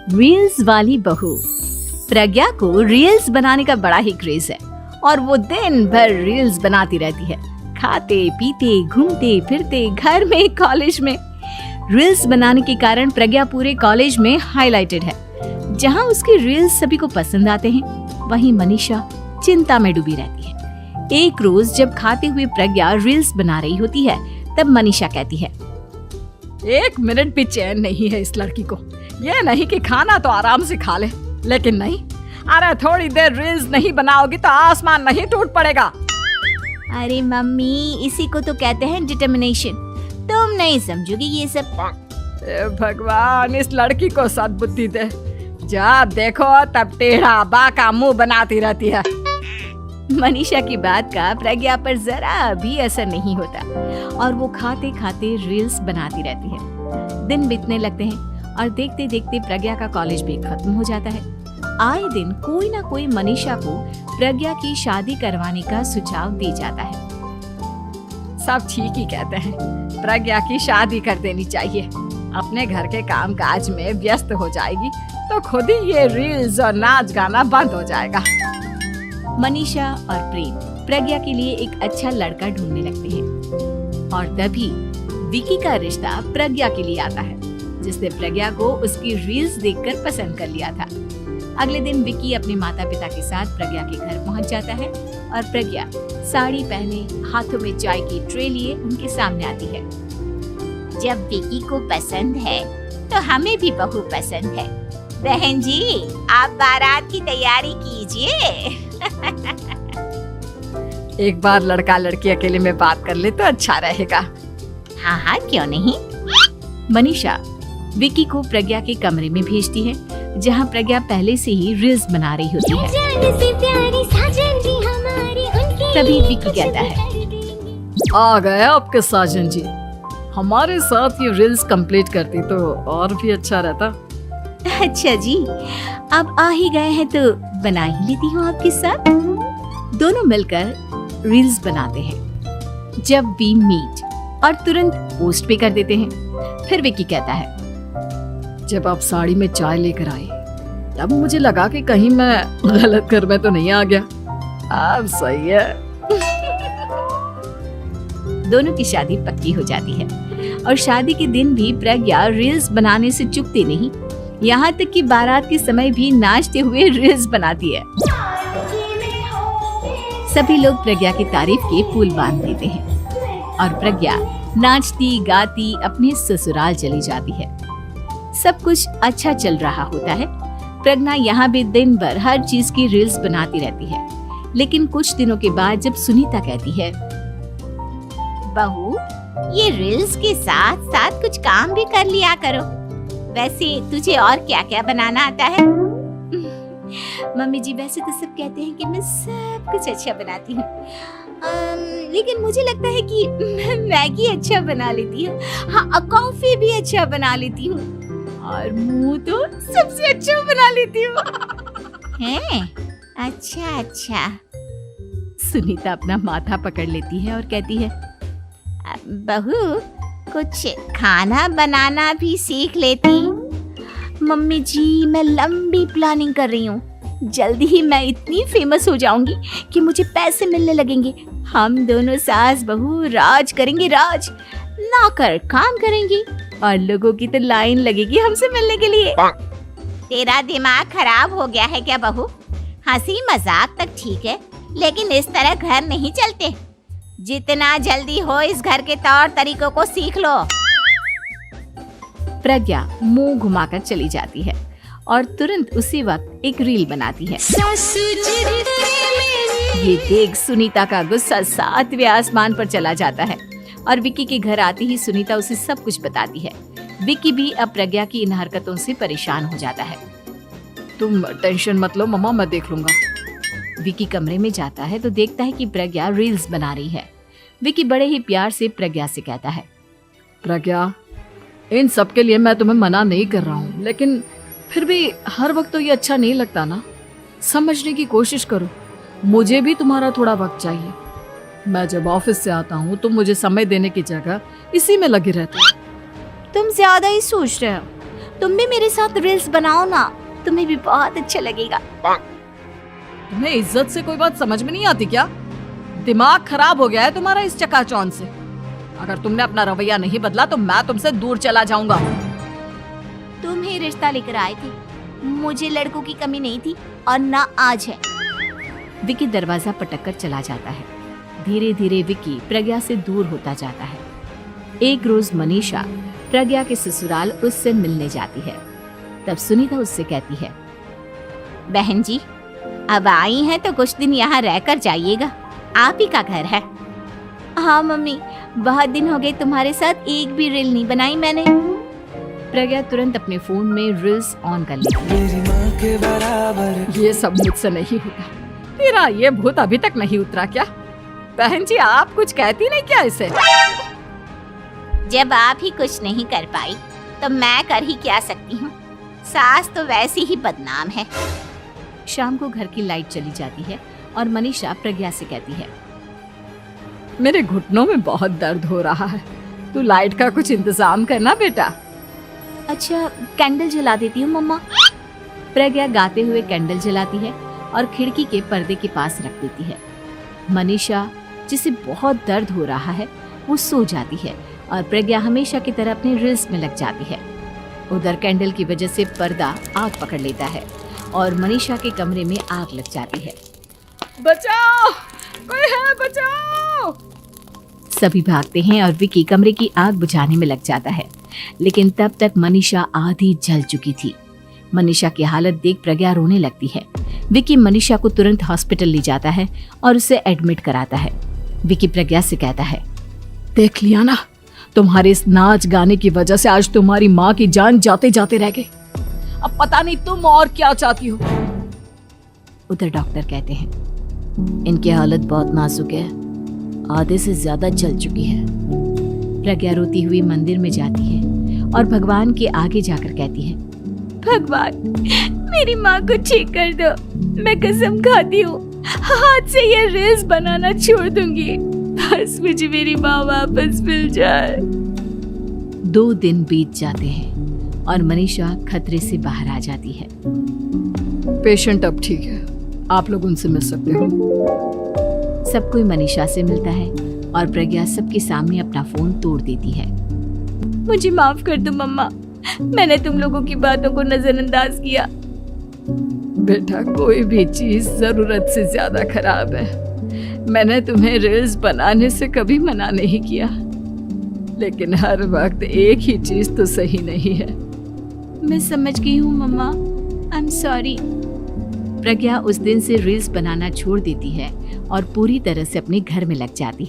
Reels वाली बहू। प्रज्ञा को रील्स बनाने का बड़ा ही क्रेज है और वो दिन भर रील्स बनाती रहती है, खाते पीते घूमते फिरते, घर में कॉलेज में। रील्स बनाने के कारण प्रज्ञा पूरे कॉलेज में हाईलाइटेड है। जहाँ उसकी रील्स सभी को पसंद आते हैं, वहीं मनीषा चिंता में डूबी रहती है। एक रोज जब खाते हुए प्रज्ञा रील्स बना रही होती है, तब मनीषा कहती है, 1 मिनट भी चैन नहीं है इस लड़की को। ये नहीं कि खाना तो आराम से खा ले, लेकिन नहीं, अरे थोड़ी देर रील्स नहीं बनाओगी तो आसमान नहीं टूट पड़ेगा। अरे मम्मी, इसी को तो कहते हैं डिटर्मिनेशन। तुम नहीं समझोगी ये सब। भगवान, इस लड़की को सद्बुद्धि दे। जब देखो तब टेढ़ा बाका मुंह बनाती रहती है। मनीषा की बात का प्रज्ञा पर जरा भी असर नहीं होता और वो खाते खाते रील्स बनाती रहती है। दिन बीतने लगते हैं और देखते देखते प्रज्ञा का कॉलेज भी खत्म हो जाता है। आए दिन कोई ना कोई मनीषा को प्रज्ञा की शादी करवाने का सुझाव दी जाता है। सब ठीक ही कहते हैं, प्रज्ञा की शादी कर देनी चाहिए। अपने घर के काम काज में व्यस्त हो जाएगी तो खुद ही ये रील्स और नाच गाना बंद हो जाएगा। मनीषा और प्रेम प्रज्ञा के लिए एक अच्छा लड़का ढूंढने लगते हैं और तभी विकी का रिश्ता प्रज्ञा के लिए आता है, जिसने प्रज्ञा को उसकी रील्स देखकर पसंद कर लिया था। अगले दिन विकी अपने माता पिता के साथ प्रज्ञा के घर पहुंच जाता है और प्रज्ञा साड़ी पहने हाथों में चाय की ट्रे लिए उनके सामने आती है। जब विकी को पसंद है तो हमें भी बहू पसंद है। बहन जी, आप बारात की तैयारी कीजिए। एक बार लड़का लड़की अकेले में बात कर ले तो अच्छा रहेगा। हाँ हाँ, क्यों नहीं। मनीषा विकी को प्रज्ञा के कमरे में भेजती है, जहाँ प्रज्ञा पहले से ही रील्स बना रही होती है। तभी विकी कहता है, आ गए आपके साजन जी। हमारे साथ ये रील्स कंप्लीट करती तो और भी अच्छा रहता। अच्छा जी, अब आ ही गए हैं तो बना ही लेती हूँ आपके साथ। दोनों मिलकर रील्स बनाते हैं। जब वी मीट और तुरंत पोस्ट भी कर देते हैं। फिर विकी कहता है, जब आप साड़ी में चाय लेकर आए तब मुझे लगा कि कहीं मैं गलत घर में तो नहीं आ गया। अब सही है। दोनों की शादी पक्की हो जाती है और शादी के दिन भी प्रज्ञा रील्स बनाने से चूकती नहीं। यहाँ तक कि बारात के समय भी नाचते हुए रील्स बनाती है। सभी लोग प्रज्ञा की तारीफ के पुल बांध देते हैं और प्रज्ञा नाचती गाती अपने ससुराल चली जाती है। सब कुछ अच्छा चल रहा होता है। प्रज्ञा यहाँ भी दिन भर हर चीज की रील्स बनाती रहती है। लेकिन कुछ दिनों के बाद जब सुनीता कहती है, बहू, ये रील्स के साथ साथ कुछ काम भी कर लिया करो। वैसे तुझे और क्या क्या बनाना आता है? मम्मी जी, वैसे तो सब कहते हैं कि मैं सब कुछ अच्छा बनाती हूँ, लेकिन मुझे लगता है कि मैं मैगी अच्छा बना लेती हूँ। हाँ, कॉफी भी अच्छा बना लेती हूँ और मुंह तो सबसे अच्छा बना लेती हूँ। हैं? अच्छा अच्छा। सुनीता अपना माथा पकड़ लेती है और कहती है, बहू, कुछ खाना बनाना भी सीख लेती। मम्मी जी, मैं लंबी प्लानिंग कर रही हूँ। जल्दी ही मैं इतनी फेमस हो जाऊंगी कि मुझे पैसे मिलने लगेंगे। हम दोनों सास बहू राज करेंगे, राज। नौकर काम करेंगी और लोगों की तो लाइन लगेगी हमसे मिलने के लिए। तेरा दिमाग खराब हो गया है क्या बहू? हंसी मजाक तक ठीक है, लेकिन इस तरह घर नहीं चलते। जितना जल्दी हो इस घर के तौर तरीकों को सीख लो। प्रज्ञा मुंह घुमाकर चली जाती है और तुरंत उसी वक्त एक रील बनाती है। ये देख सुनीता का गुस्सा 7वें आसमान पर चला जाता है और विकी के घर आती ही सुनीता उसे सब कुछ बताती है। विकी भी अब प्रज्ञा की इन हरकतों से परेशान हो जाता है। तुम टेंशन मत लो मम्मा, मैं देख लूंगा। विकी कमरे में जाता है तो देखता है कि प्रज्ञा रील्स बना रही है। विकी बड़े ही प्यार से प्रज्ञा से कहता है, प्रज्ञा, इन सब के लिए मैं तुम्हें मना नहीं कर रहा हूँ, लेकिन फिर भी हर वक्त तो ये अच्छा नहीं लगता ना। समझने की कोशिश करो, मुझे भी तुम्हारा थोड़ा वक्त चाहिए। मैं जब ऑफिस से आता हूँ तो मुझे समय देने की जगह इसी में लगी रहती है। तुम ज्यादा ही सोच रहे हो। तुम भी मेरे साथ रील्स बनाओ ना, तुम्हें भी बहुत अच्छा लगेगा। तुम्हें इज्जत से कोई बात समझ में नहीं आती क्या? दिमाग खराब हो गया है तुम्हारा इस चकाचौंध से। अगर तुमने अपना रवैया नहीं बदला तो मैं तुमसे दूर चला जाऊंगा। तुम ही रिश्ता लेकर आए थे, मुझे लड़कों की कमी नहीं थी और ना आज है। विकी दरवाजा पटक कर चला जाता है। धीरे धीरे विकी प्रज्ञा से दूर होता जाता है। एक रोज मनीषा प्रज्ञा के ससुराल उससे मिलने जाती है। तब सुनीता उससे कहती है, बहन जी, अब आई हैं तो कुछ दिन यहाँ रहकर जाइएगा, आप ही का घर है। हाँ मम्मी, बहुत दिन हो गए तुम्हारे साथ एक भी रील नहीं बनाई मैंने। प्रज्ञा तुरंत अपने फोन में रील्स ऑन कर लेती है। ये सब मुझसे नहीं होता। तेरा ये भूत अभी तक नहीं उतरा क्या? बहन जी, आप कुछ कहती नहीं क्या इसे? जब आप ही कुछ नहीं कर पाई तो मैं कर ही क्या सकती हूँ। सास तो वैसी ही बदनाम है। शाम को घर की लाइट चली जाती है और मनीषा प्रज्ञा से कहती है, मेरे घुटनों में बहुत दर्द हो रहा है, तू लाइट का कुछ इंतजाम करना बेटा। अच्छा, कैंडल जला देती हूँ मम्मा। प्रज्ञा गाते हुए कैंडल जलाती है और खिड़की के पर्दे के पास रख देती है। मनीषा, जिसे बहुत दर्द हो रहा है, वो सो जाती है और प्रज्ञा हमेशा की तरह अपने रील्स में लग जाती है। उधर कैंडल की वजह से पर्दा आग पकड़ लेता है और मनीषा के कमरे में आग लग जाती है। बचाओ, कोई है, बचाओ। सभी भागते हैं और विकी कमरे की आग बुझाने में लग जाता है, लेकिन तब तक मनीषा आधी जल चुकी थी। मनीषा की हालत देख प्रज्ञा रोने लगती है। विकी मनीषा को तुरंत हॉस्पिटल ले जाता है और उसे एडमिट कराता है। विकी प्रज्ञा से कहता है, देख लिया ना, तुम्हारे इस नाच गाने की वजह से आज तुम्हारी माँ की जान जाते जाते रह गई। अब पता नहीं तुम और क्या चाहती हो। उधर डॉक्टर कहते हैं, इनकी हालत बहुत नाजुक है, आधे से ज्यादा जल चुकी है। प्रज्ञा रोती हुई मंदिर में जाती है और भगवान के आगे जाकर कहती है, भगवान, मेरी माँ को ठीक कर दो। मैं कसम खाती हूँ हाथ से ये रील्स बनाना छोड़ दूंगी, बस मुझे मेरी माँ वापस मिल जाए। 2 दिन बीत जाते हैं और मनीषा खतरे से बाहर आ जाती है। पेशेंट अब ठीक है, आप लोग उनसे मिल सकते हो। सब कोई मनीषा से मिलता है और प्रज्ञा सबके सामने अपना फोन तोड़ देती है। मुझे माफ कर दो मम्मा, मैंने तुम लोगों की बातों को नजरअंदाज किया। बेटा, कोई भी चीज जरूरत से ज्यादा खराब है। मैंने तुम्हें रील्स बनाने से कभी मना नहीं किया, लेकिन हर वक्त एक ही चीज तो सही नहीं है। मैं समझ गई हूँ मम्मा, आई एम सॉरी। प्रज्ञा उस दिन से रील्स बनाना छोड़ देती है और पूरी तरह से अपने घर में लग जाती है।